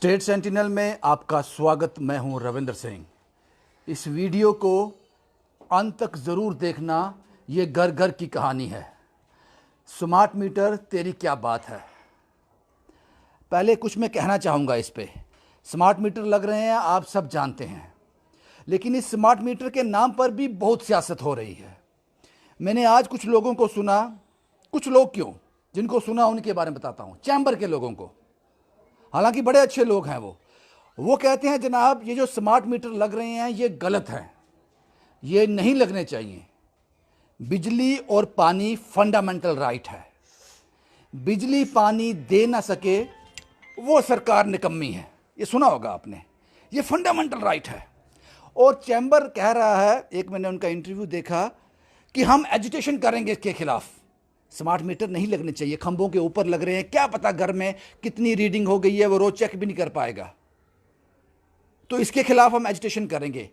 State sentinel में आपका स्वागत। मैं हूं रविंद्र सिंह। इस वीडियो को अंत तक ज़रूर देखना, ये घर घर की कहानी है। स्मार्ट मीटर तेरी क्या बात है। पहले कुछ मैं कहना चाहूँगा इस पे। स्मार्ट मीटर लग रहे हैं, आप सब जानते हैं, लेकिन इस स्मार्ट मीटर के नाम पर भी बहुत सियासत हो रही है। मैंने आज कुछ लोगों को सुना, कुछ लोग क्यों, जिनको सुना उनके बारे में बताता हूँ। चैम्बर के लोगों को, हालांकि बड़े अच्छे लोग हैं वो कहते हैं जनाब ये जो स्मार्ट मीटर लग रहे हैं ये गलत है, ये नहीं लगने चाहिए। बिजली और पानी फंडामेंटल राइट है। बिजली पानी दे ना सके वो सरकार निकम्मी है, ये सुना होगा आपने। ये फंडामेंटल राइट है। और चैम्बर कह रहा है, एक मैंने उनका इंटरव्यू देखा, कि हम एजुटेशन करेंगे इसके खिलाफ। स्मार्ट मीटर नहीं लगने चाहिए, खंभों के ऊपर लग रहे हैं, क्या पता घर में कितनी रीडिंग हो गई है वो रोज चेक भी नहीं कर पाएगा। तो इसके खिलाफ हम एजुटेशन करेंगे।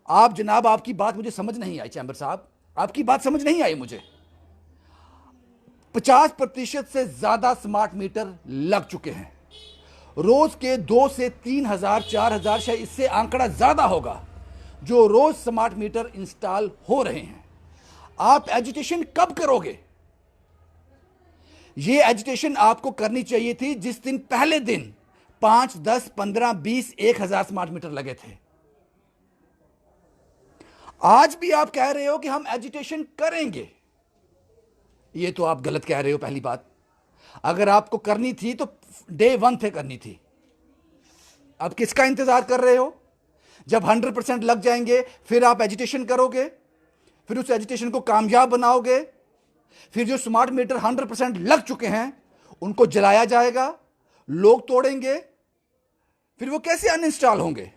आप जनाब, आपकी बात मुझे समझ नहीं आई। चैम्बर साहब, आपकी बात समझ नहीं आई मुझे। 50% से ज्यादा स्मार्ट मीटर लग चुके हैं। रोज के 2 से 3 हजार 4 हजार, शायद इससे आंकड़ा ज्यादा होगा, जो रोज स्मार्ट मीटर इंस्टॉल हो रहे हैं। आप एजुटेशन कब करोगे? ये एजुटेशन आपको करनी चाहिए थी जिस दिन पहले दिन 5, 10, 15, 20, 1,000 स्मार्ट मीटर लगे थे। आज भी आप कह रहे हो कि हम एजुटेशन करेंगे, ये तो आप गलत कह रहे हो। पहली बात, अगर आपको करनी थी तो डे 1 पे करनी थी। अब किसका इंतजार कर रहे हो? जब 100% लग जाएंगे फिर आप एजुटेशन करोगे, फिर उस एजुटेशन को कामयाब बनाओगे। फिर जो स्मार्ट मीटर 100% लग चुके हैं उनको जलाया जाएगा, लोग तोड़ेंगे, फिर वो कैसे अनइंस्टॉल होंगे?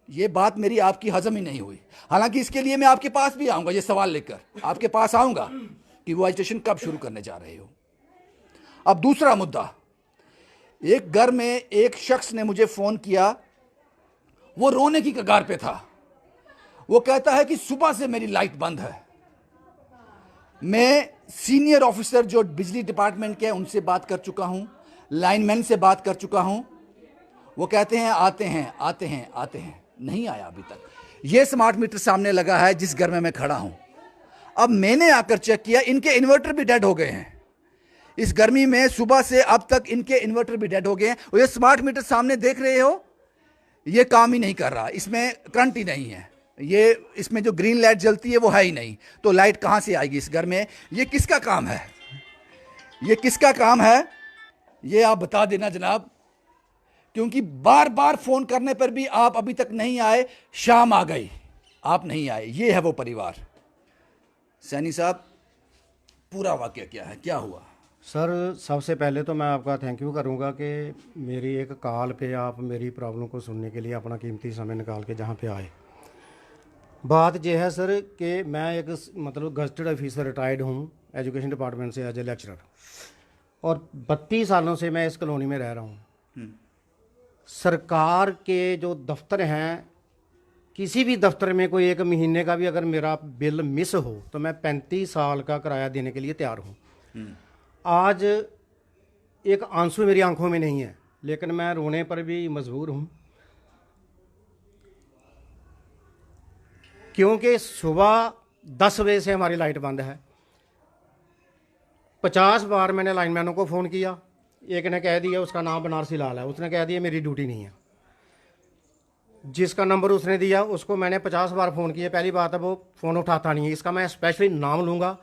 ये बात मेरी आपकी हजम ही नहीं हुई। हालांकि इसके लिए मैं आपके पास भी आऊंगा, ये सवाल लेकर आपके पास आऊंगा कि वो एजुटेशन कब शुरू करने जा रहे हो। अब दूसरा मुद्दा, एक घर में एक शख्स ने मुझे फोन किया, वो रोने की कगार पे था। वो कहता है कि सुबह से मेरी लाइट बंद है। मैं सीनियर ऑफिसर जो बिजली डिपार्टमेंट के हैं उनसे बात कर चुका हूं, लाइनमैन से बात कर चुका हूं। वो कहते हैं आते हैं आते हैं आते हैं, नहीं आया अभी तक। ये स्मार्ट मीटर सामने लगा है जिस घर में मैं खड़ा हूं। अब मैंने आकर चेक किया, इनके इन्वर्टर भी डेड हो गए हैं। इस गर्मी में सुबह से अब तक इनके इन्वर्टर भी डेड हो गए हैं। और ये स्मार्ट मीटर सामने देख रहे हो, ये काम ही नहीं कर रहा, इसमें करंट ही नहीं है। ये इसमें जो ग्रीन लाइट जलती है वो है ही नहीं, तो लाइट कहां से आएगी इस घर में? ये किसका काम है? ये किसका काम है ये आप बता देना जनाब, क्योंकि बार बार फोन करने पर भी आप अभी तक नहीं आए। शाम आ गई, आप नहीं आए। ये है वो परिवार। सैनी साहब, पूरा वाकया क्या है, क्या हुआ? सर, सबसे पहले तो मैं आपका थैंक यू करूंगा कि मेरी एक कॉल पे आप मेरी प्रॉब्लम को सुनने के लिए अपना कीमती समय निकाल के जहाँ पे आए। बात यह है सर कि मैं एक मतलब गजटेड ऑफिसर रिटायर्ड हूँ एजुकेशन डिपार्टमेंट से एज ए लेक्चरर, और 32 सालों से मैं इस कॉलोनी में रह रहा हूँ। सरकार के जो दफ्तर हैं, किसी भी दफ्तर में कोई एक महीने का भी अगर मेरा बिल मिस हो तो मैं 35 साल का किराया देने के लिए तैयार हूँ। आज एक आंसू मेरी आंखों में नहीं है, लेकिन मैं रोने पर भी मजबूर हूँ, क्योंकि सुबह 10 बजे से हमारी लाइट बंद है। 50 बार मैंने लाइनमैनों को फ़ोन किया। एक ने कह दिया उसका नाम बनारसी लाल है, उसने कह दिया मेरी ड्यूटी नहीं है। जिसका नंबर उसने दिया उसको मैंने 50 बार फ़ोन किया। पहली बात है वो फ़ोन उठाता नहीं है। इसका मैं स्पेशली नाम लूँगा।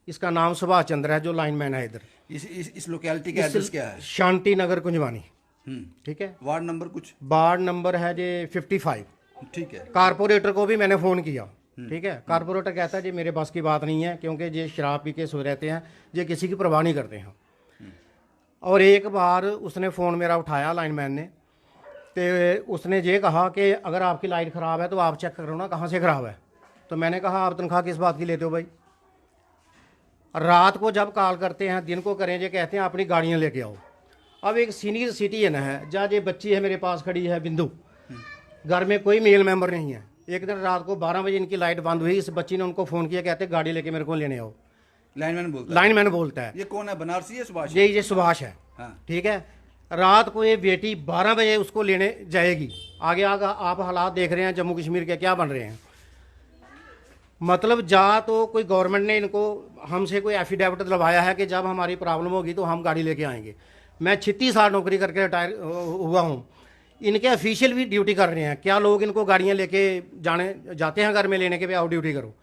इसका नाम सुभाष चंद्र है, जो लाइनमैन है इधर। इस लोकेलिटी का एड्रेस क्या है? शांति नगर कुंजवानी। ठीक है। वार्ड नंबर कुछ? वार्ड नंबर है जी 55। ठीक है। कारपोरेटर को भी मैंने फ़ोन किया। ठीक है। कारपोरेटर कहता है जी मेरे बस की बात नहीं है, क्योंकि ये शराब पी के सो रहते हैं, ये किसी की परवाह नहीं करते हैं। और एक बार उसने फ़ोन मेरा उठाया लाइनमैन ने, तो उसने ये कहा कि अगर आपकी लाइट ख़राब है तो आप चेक करो ना कहाँ से ख़राब है। तो मैंने कहा आप तनख्वाह किस बात की लेते हो भाई? रात को जब कॉल करते हैं, दिन को करें ये कहते हैं अपनी गाड़ियाँ लेके आओ। अब एक सीनियर सिटीजन है, जहाँ ये बच्ची है मेरे पास खड़ी है बिंदु, घर में कोई मेल मेंबर नहीं है। एक दिन रात को 12 बजे इनकी लाइट बंद हुई। इस बच्ची ने उनको फ़ोन किया, कहते गाड़ी लेके मेरे को लेने आओ। लाइनमैन बोलता है। ये कौन है? बनारसी है? सुभाष? ये सुभाष है। हाँ। ठीक है। रात को ये बेटी 12 बजे उसको लेने जाएगी। आगे आप हालात देख रहे हैं जम्मू कश्मीर के क्या बन रहे हैं। मतलब जा तो कोई गवर्नमेंट ने इनको हमसे कोई एफिडेविट दिलवाया है कि जब हमारी प्रॉब्लम होगी तो हम गाड़ी लेके आएंगे। मैं 36 साल नौकरी करके रिटायर हुआ हूँ। इनके ऑफिशियल भी ड्यूटी कर रहे हैं। क्या लोग इनको गाड़ियाँ लेके जाते हैं घर में लेने के भी, आओ ड्यूटी करो।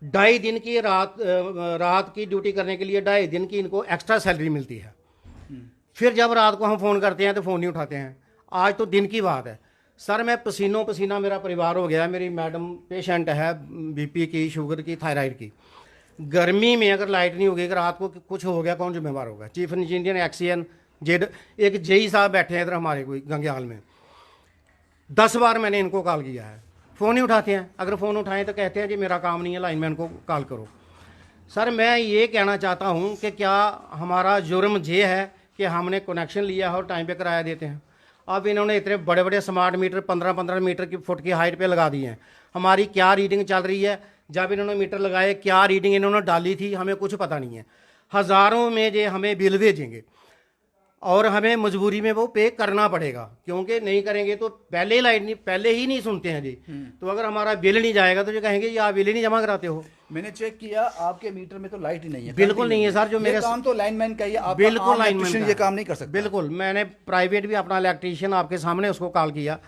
2.5 दिन की रात की ड्यूटी करने के लिए 2.5 दिन की इनको एक्स्ट्रा सैलरी मिलती है। फिर जब रात को हम फ़ोन करते हैं तो फ़ोन नहीं उठाते हैं। आज तो दिन की बात है सर, मैं पसीनों पसीना मेरा परिवार हो गया। मेरी मैडम पेशेंट है बीपी की, शुगर की, थायराइड की। गर्मी में अगर लाइट नहीं होगी, अगर रात को कुछ हो गया, कौन जिम्मेवार होगा? चीफ इंजीनियर एक्सीएन जेड एक जेई साहब बैठे हैं इधर हमारे कोई गंगयाल में। 10 बार मैंने इनको कॉल किया है, फ़ोन नहीं उठाते हैं। अगर फ़ोन उठाएं तो कहते हैं जी मेरा काम नहीं है, लाइनमैन को कॉल करो। सर मैं ये कहना चाहता हूँ कि क्या हमारा जुर्म ये है कि हमने कनेक्शन लिया है और टाइम पे किराया देते हैं? अब इन्होंने इतने बड़े बड़े स्मार्ट मीटर 15-15 मीटर की फुट की हाइट पे लगा दिए हैं। हमारी क्या रीडिंग चल रही है, जब इन्होंने मीटर लगाए क्या रीडिंग इन्होंने डाली थी, हमें कुछ पता नहीं है। हज़ारों में जो हमें बिल भेजेंगे और हमें मजबूरी में वो पे करना पड़ेगा, क्योंकि नहीं करेंगे तो पहले ही नहीं सुनते हैं जी। तो अगर हमारा बिल नहीं जाएगा तो जो कहेंगे ये आप बिल ही नहीं जमा कराते हो। मैंने चेक किया आपके मीटर में तो लाइट ही नहीं है, बिल्कुल नहीं है सर। जो मेरे काम तो लाइनमैन का ही है, आप बिल्कुल लाइनमैन ये काम नहीं कर सकते। बिल्कुल, मैंने प्राइवेट भी अपना इलेक्ट्रीशियन आपके सामने उसको कॉल किया,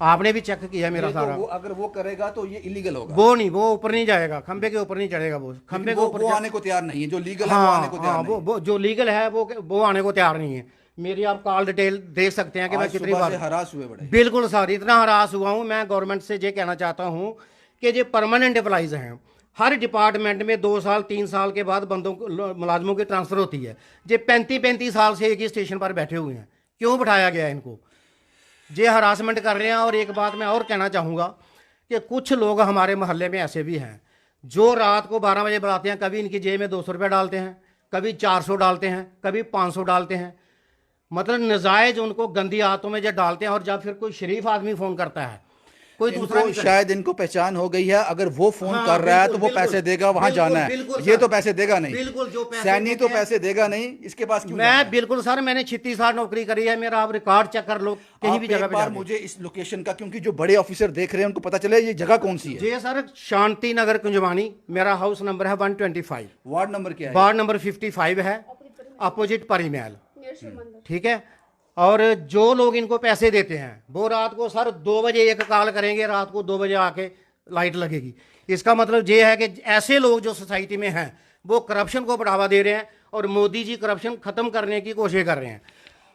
आपने भी चेक किया मेरा सारा। वो अगर वो करेगा तो ये इलीगल होगा। वो नहीं, वो ऊपर नहीं जाएगा, खंबे के ऊपर नहीं चढ़ेगा। वो खंबे के ऊपर आने को तैयार नहीं है। जो लीगल है वो आने को तैयार नहीं है। वो जो लीगल है वो आने को तैयार नहीं है। मेरी आप कॉल डिटेल देख सकते हैं कि मैं कितनी बार हरास हुए बड़े। बिल्कुल सर, इतना हरास हुआ हूँ। मैं गवर्नमेंट से ये कहना चाहता हूँ कि जो परमानेंट एम्प्लॉइज हैं हर डिपार्टमेंट में 2 साल 3 साल के बाद बंदों मुलाजमों की ट्रांसफ़र होती है। ये 35-35 साल से एक ही स्टेशन पर बैठे हुए हैं, क्यों बिठाया गया है इनको? ये हरासमेंट कर रहे हैं। और एक बात मैं और कहना चाहूँगा कि कुछ लोग हमारे मोहल्ले में ऐसे भी हैं जो रात को 12 बजे बुलाते हैं। कभी इनकी जेब में 200 रुपये डालते हैं, कभी 400 डालते हैं, कभी 500 डालते हैं। मतलब नजायज उनको गंदी आदतों में जब डालते हैं। और जब फिर कोई शरीफ आदमी फ़ोन करता है, कोई दूसरा शायद इनको पहचान हो गई है, अगर वो फोन कर रहा है तो वो पैसे देगा, वहां जाना है। ये तो पैसे देगा नहीं, बिल्कुल जो सैनी तो पैसे देगा नहीं, इसके पास क्यों? मैं बिल्कुल सर, मैंने 36 साल नौकरी करी है, मेरा आप रिकॉर्ड चेक कर लो कहीं भी जगह पे। मुझे इस लोकेशन का, क्योंकि जो बड़े ऑफिसर देख रहे हैं उनको पता चले ये जगह कौन सी है। जी सर, शांति नगर कुंजवानी, मेरा हाउस नंबर है 125। वार्ड नंबर क्या है? वार्ड नंबर 55 है, अपोजिट परिमहल, ठीक है। और जो लोग इनको पैसे देते हैं वो रात को सर 2 बजे एक कॉल करेंगे, रात को 2 बजे आके लाइट लगेगी। इसका मतलब ये है कि ऐसे लोग जो सोसाइटी में हैं वो करप्शन को बढ़ावा दे रहे हैं और मोदी जी करप्शन खत्म करने की कोशिश कर रहे हैं।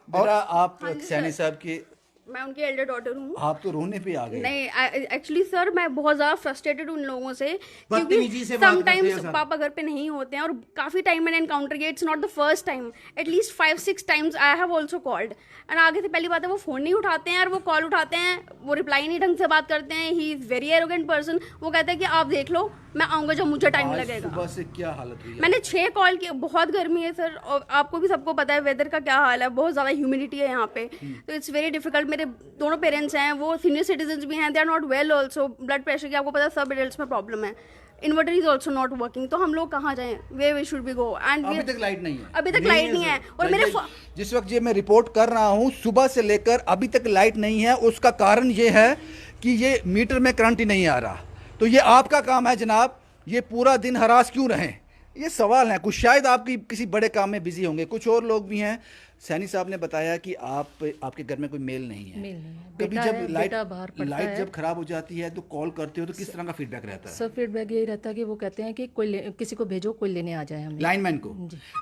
और आप सैनी साहब की, मैं उनकी एल्डर डॉटर हूँ। आप तो रोने पे आ गए। नहीं एक्चुअली सर, मैं बहुत ज़्यादा फ्रस्ट्रेटेड हूँ उन लोगों से, क्योंकि समटाइम्स पापा घर पे नहीं होते हैं और काफ़ी टाइम मैंने एनकाउंटर किया। It's not the first time, at least 5-6 times I have also called. And आगे से पहली बात है वो फ़ोन नहीं उठाते हैं, और वो कॉल उठाते हैं वो रिप्लाई नहीं ढंग से बात करते हैं। He is very arrogant person. वो कहते हैं कि आप देख लो, मैं आऊँगा जब मुझे टाइम लगेगा। सुबह से क्या हालत हुई है? मैंने 6 कॉल किए। बहुत गर्मी है सर, और आपको भी सबको पता है वेदर का क्या हाल है, बहुत ज़्यादा ह्यूमिडिटी है यहाँ पे, तो इट्स वेरी डिफिकल्ट। मेरे दोनों पेरेंट्स हैं, वो सीनियर सिटीजन भी हैं, they are not well also. Blood pressure की आपको पता है सब एडल्ट्स में प्रॉब्लम है। Inverter is also not working. तो हम लोग कहाँ जाएं? Way we should be go. And अभी तक लाइट नहीं है। अभी तक लाइट नहीं है। और मेरे जिस वक्त ये मैं रिपोर्ट कर रहा हूँ सुबह से लेकर अभी तक लाइट नहीं है। उसका कारण ये है कि ये मीटर में करंट ही नहीं आ रहा। तो ये आपका काम है जनाब, ये पूरा दिन हरास क्यों रहें? ये सवाल है। कुछ शायद आपकी किसी बड़े काम में बिजी होंगे, कुछ और लोग भी हैं। सैनी साहब ने बताया कि आपके घर में कोई मेल नहीं है। कभी जब लाइट जब खराब हो जाती है तो कॉल करते हो तो किस तरह का फीडबैक रहता है? सब फीडबैक यही रहता है कि वो कहते हैं कि किसी को भेजो, कोई लेने आ जाए हमें, लाइनमैन को।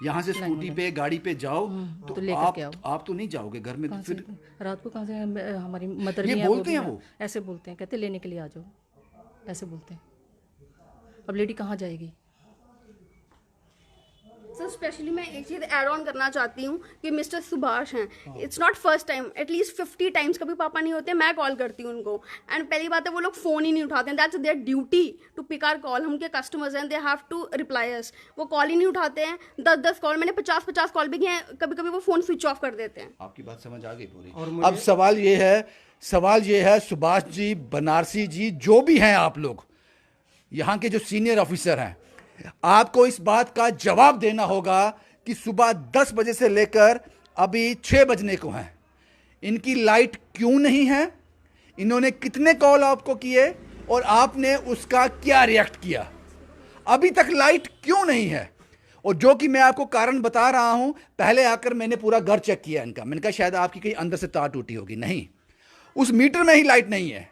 यहाँ से स्कूटी पे गाड़ी पे जाओ तो लेकर आओ। आप तो नहीं जाओगे घर में, तो फिर रात को कहाँ से? हमारी मदर ये बोलते हैं, वो ऐसे बोलते हैं, कहते लेने के लिए आ जाओ, ऐसे बोलते हैं। अब लेडी कहाँ जाएगी? सर स्पेशली मैं एक चीज़ ऐड ऑन करना चाहती हूँ कि मिस्टर सुभाष हैं, it's not first time, at least 50 times कभी पापा नहीं होते, मैं कॉल करती हूँ उनको। एंड पहली बात है वो लोग फ़ोन ही नहीं उठाते हैं। That's their duty to pick our call. हम उनके कस्टमर्स हैं, they have to reply us. वो कॉल ही नहीं उठाते हैं। 10-10 कॉल, मैंने 50-50 कॉल भी किए हैं। कभी कभी वो फ़ोन स्विच ऑफ कर देते हैं। आपकी बात समझ आ गई पूरी। अब सवाल ये है सुभाष जी, बनारसी जी, जो भी हैं आप लोग, यहाँ के जो सीनियर ऑफिसर हैं, आपको इस बात का जवाब देना होगा कि सुबह 10 बजे से लेकर अभी 6 बजने को हैं, इनकी लाइट क्यों नहीं है, इन्होंने कितने कॉल आपको किए और आपने उसका क्या रिएक्ट किया। अभी तक लाइट क्यों नहीं है? और जो कि मैं आपको कारण बता रहा हूं, पहले आकर मैंने पूरा घर चेक किया इनका। मैंने कहा शायद आपकी कहीं अंदर से तार टूटी होगी, नहीं, उस मीटर में ही लाइट नहीं है।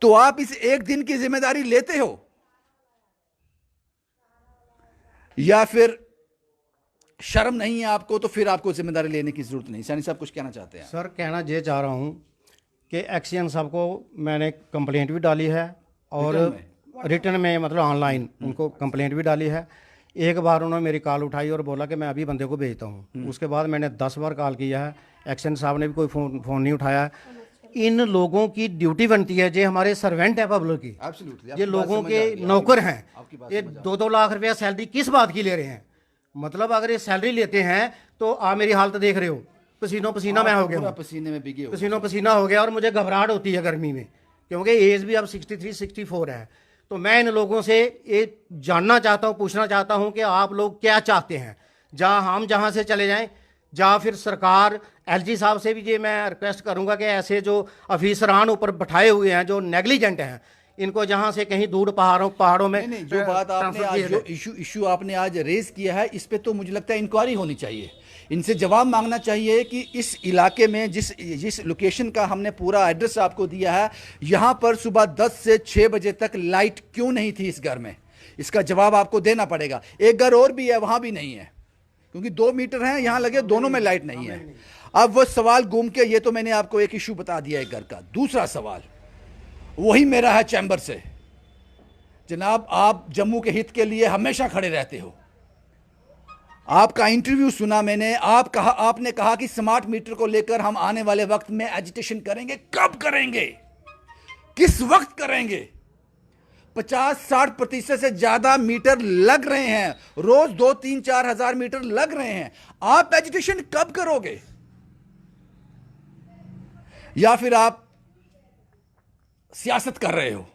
तो आप इस एक दिन की जिम्मेदारी लेते हो या फिर शर्म नहीं है आपको, तो फिर आपको जिम्मेदारी लेने की जरूरत नहीं। सैनी साहब कुछ कहना चाहते हैं? सर कहना ये चाह रहा हूँ कि एक्सीएन साहब को मैंने कंप्लेंट भी डाली है और रिटर्न में मतलब ऑनलाइन उनको कंप्लेंट भी डाली है। एक बार उन्होंने मेरी कॉल उठाई और बोला कि मैं अभी बंदे को भेजता हूँ। उसके बाद मैंने 10 बार कॉल किया है, एक्सीएन साहब ने भी कोई फ़ोन नहीं उठाया है। इन लोगों की ड्यूटी बनती है, ये हमारे सर्वेंट है पब्लिक की, ये लोगों के नौकर हैं। ये 2-2 लाख रुपया सैलरी किस बात की ले रहे हैं? मतलब अगर ये सैलरी लेते हैं तो आप मेरी हालत देख रहे हो, पसीनों पसीना मैं हो गया, पसीने में भीगे हो, पसीनों पसीना हो गया और मुझे घबराहट होती है गर्मी में, क्योंकि एज भी अब 63-64 है। तो मैं इन लोगों से ये जानना चाहता हूँ, पूछना चाहता हूँ कि आप लोग क्या चाहते हैं, हम जहाँ से चले जाएं, या फिर सरकार एलजी साहब से भी ये मैं रिक्वेस्ट करूँगा कि ऐसे जो अफीसरान ऊपर बैठाए हुए हैं जो नेग्लिजेंट हैं, इनको जहाँ से कहीं दूर पहाड़ों में नहीं, जो बात आपने आज जो इशू आपने आज रेज किया है, इस पे तो मुझे लगता है इंक्वायरी होनी चाहिए। इनसे जवाब मांगना चाहिए कि इस इलाके में जिस लोकेशन का हमने पूरा एड्रेस आपको दिया है, यहाँ पर सुबह 10 से 6 बजे तक लाइट क्यों नहीं थी इस घर में? इसका जवाब आपको देना पड़ेगा। एक घर और भी है, वहाँ भी नहीं है, क्योंकि 2 मीटर हैं यहाँ लगे, दोनों में लाइट नहीं है। अब वो सवाल घूम के, ये तो मैंने आपको एक इशू बता दिया एक घर का। दूसरा सवाल वही मेरा है चैम्बर से। जनाब, आप जम्मू के हित के लिए हमेशा खड़े रहते हो। आपका इंटरव्यू सुना मैंने, आपने कहा कि स्मार्ट मीटर को लेकर हम आने वाले वक्त में एजिटेशन करेंगे। कब करेंगे, किस वक्त करेंगे? 50-60% से ज्यादा मीटर लग रहे हैं, रोज 2-3-4 हजार मीटर लग रहे हैं। आप एजिटेशन कब करोगे? या फिर आप सियासत कर रहे हो?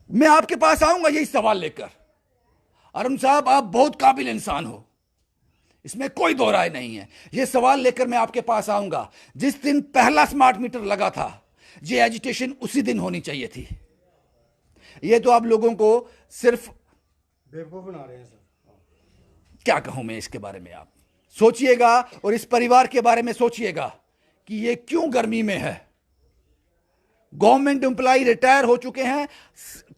मैं आपके पास आऊंगा यही सवाल लेकर। अरुण साहब, आप बहुत काबिल इंसान हो, इसमें कोई दो राय नहीं है। यह सवाल लेकर मैं आपके पास आऊंगा। जिस दिन पहला स्मार्ट मीटर लगा था, ये एजिटेशन उसी दिन होनी चाहिए थी। ये तो आप लोगों को सिर्फ बेवकूफ बना रहे हैं सर। क्या कहूं मैं इसके बारे में? आप सोचिएगा और इस परिवार के बारे में सोचिएगा कि ये क्यों गर्मी में है। गवर्नमेंट एम्प्लॉय रिटायर हो चुके हैं,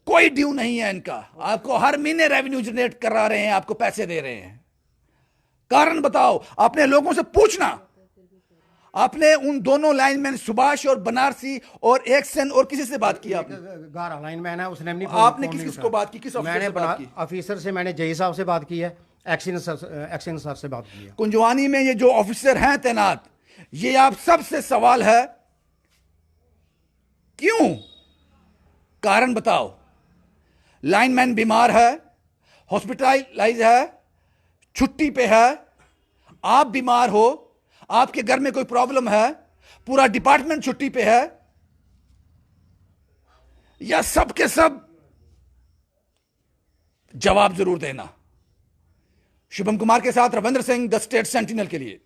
कोई ड्यू नहीं है इनका, आपको हर महीने रेवेन्यू जनरेट करा रहे हैं, आपको पैसे दे रहे हैं। कारण बताओ। आपने लोगों से पूछना। आपने उन दोनों लाइनमैन सुभाष और बनारसी और एक्सन और किसी से बात की? आपने गारा लाइनमैन है, उसने नहीं। आपने किसको बात की? किस ऑफिसर से बात की? ऑफिसर से मैंने जई साहब से बात की है, एक्शन सर से बात की है। कुंजवानी में ये जो ऑफिसर हैं तैनात, ये आप सबसे सवाल है, क्यों? कारण बताओ। लाइनमैन बीमार है, हॉस्पिटलाइज है, छुट्टी पे है, आप बीमार हो, आपके घर में कोई प्रॉब्लम है, पूरा डिपार्टमेंट छुट्टी पे है, या सब के सब जवाब जरूर देना। शुभम कुमार के साथ Ravindra Singh, the state sentinel के लिए।